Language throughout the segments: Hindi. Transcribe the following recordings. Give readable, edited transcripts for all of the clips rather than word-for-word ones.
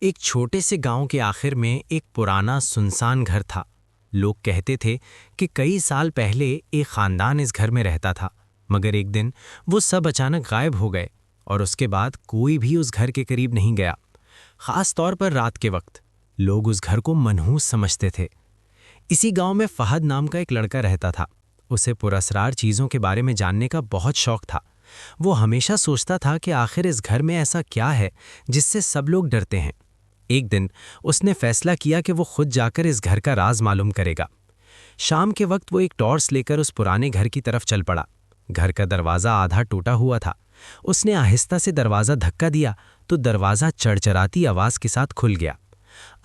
एक छोटे से गांव के आखिर में एक पुराना सुनसान घर था। लोग कहते थे कि कई साल पहले एक खानदान इस घर में रहता था, मगर एक दिन वो सब अचानक गायब हो गए और उसके बाद कोई भी उस घर के करीब नहीं गया। खास तौर पर रात के वक्त लोग उस घर को मनहूस समझते थे। इसी गांव में फहद नाम का एक लड़का रहता था। उसे पुरस्रार चीज़ों के बारे में जानने का बहुत शौक था। वो हमेशा सोचता था कि आखिर इस घर में ऐसा क्या है जिससे सब लोग डरते हैं। एक दिन उसने फैसला किया कि वो खुद जाकर इस घर का राज मालूम करेगा। शाम के वक्त वो एक टॉर्च लेकर उस पुराने घर की तरफ चल पड़ा। घर का दरवाज़ा आधा टूटा हुआ था। उसने आहिस्ता से दरवाज़ा धक्का दिया तो दरवाज़ा चड़चड़ाती आवाज़ के साथ खुल गया।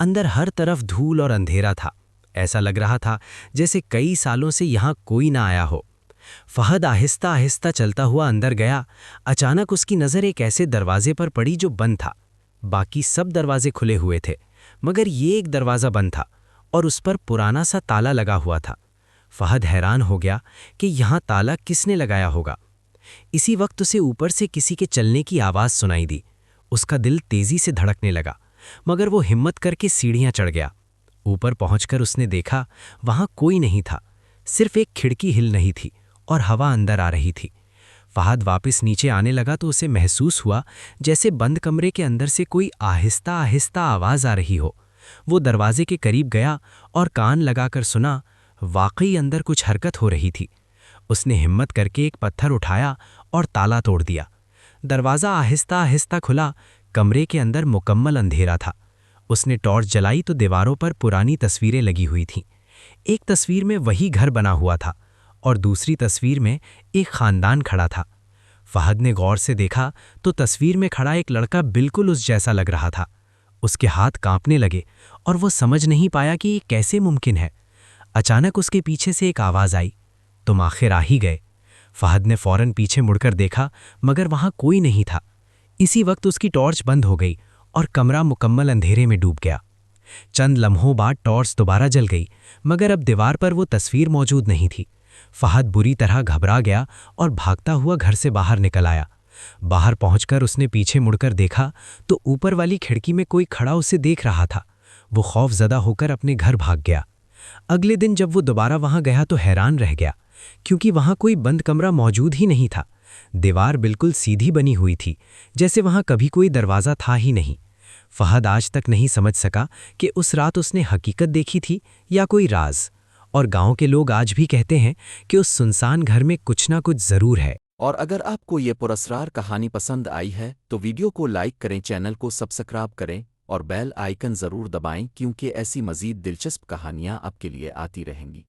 अंदर हर तरफ धूल और अंधेरा था। ऐसा लग रहा था जैसे कई सालों से यहाँ कोई ना आया हो। फहद आहिस्ता आहिस्ता चलता हुआ अंदर गया। अचानक उसकी नज़र एक ऐसे दरवाजे पर पड़ी जो बंद था। बाकी सब दरवाजे खुले हुए थे, मगर ये एक दरवाज़ा बंद था और उस पर पुराना सा ताला लगा हुआ था। फहद हैरान हो गया कि यहाँ ताला किसने लगाया होगा। इसी वक्त उसे ऊपर से किसी के चलने की आवाज़ सुनाई दी। उसका दिल तेज़ी से धड़कने लगा, मगर वो हिम्मत करके सीढ़ियाँ चढ़ गया। ऊपर पहुंचकर उसने देखा वहाँ कोई नहीं था। सिर्फ एक खिड़की हिल नहीं थी और हवा अंदर आ रही थी। फहद वापस नीचे आने लगा तो उसे महसूस हुआ जैसे बंद कमरे के अंदर से कोई आहिस्ता आहिस्ता आवाज़ आ रही हो। वो दरवाजे के करीब गया और कान लगाकर सुना। वाकई अंदर कुछ हरकत हो रही थी। उसने हिम्मत करके एक पत्थर उठाया और ताला तोड़ दिया। दरवाज़ा आहिस्ता आहिस्ता खुला। कमरे के अंदर मुकम्मल अंधेरा था। उसने टॉर्च जलाई तो दीवारों पर पुरानी तस्वीरें लगी हुई थीं। एक तस्वीर में वही घर बना हुआ था और दूसरी तस्वीर में एक खानदान खड़ा था। फहद ने गौर से देखा तो तस्वीर में खड़ा एक लड़का बिल्कुल उस जैसा लग रहा था। उसके हाथ कांपने लगे और वो समझ नहीं पाया कि ये कैसे मुमकिन है। अचानक उसके पीछे से एक आवाज़ आई, तुम आखिर आ ही गए। फहद ने फौरन पीछे मुड़कर देखा, मगर वहाँ कोई नहीं था। इसी वक्त उसकी टॉर्च बंद हो गई और कमरा मुकम्मल अंधेरे में डूब गया। चंद लम्हों बाद टॉर्च दोबारा जल गई, मगर अब दीवार पर वो तस्वीर मौजूद नहीं थी। फहद बुरी तरह घबरा गया और भागता हुआ घर से बाहर निकल आया। बाहर पहुंचकर उसने पीछे मुड़कर देखा तो ऊपर वाली खिड़की में कोई खड़ा उसे देख रहा था। वो खौफजदा होकर अपने घर भाग गया। अगले दिन जब वो दोबारा वहां गया तो हैरान रह गया, क्योंकि वहां कोई बंद कमरा मौजूद ही नहीं था। दीवार बिल्कुल सीधी बनी हुई थी, जैसे वहां कभी कोई दरवाज़ा था ही नहीं। फहद आज तक नहीं समझ सका कि उस रात उसने हकीकत देखी थी या कोई राज। और गांव के लोग आज भी कहते हैं कि उस सुनसान घर में कुछ ना कुछ जरूर है। और अगर आपको ये पुरस्कार कहानी पसंद आई है तो वीडियो को लाइक करें, चैनल को सब्सक्राइब करें और बेल आइकन ज़रूर दबाएं, क्योंकि ऐसी मज़ीद दिलचस्प कहानियाँ आपके लिए आती रहेंगी।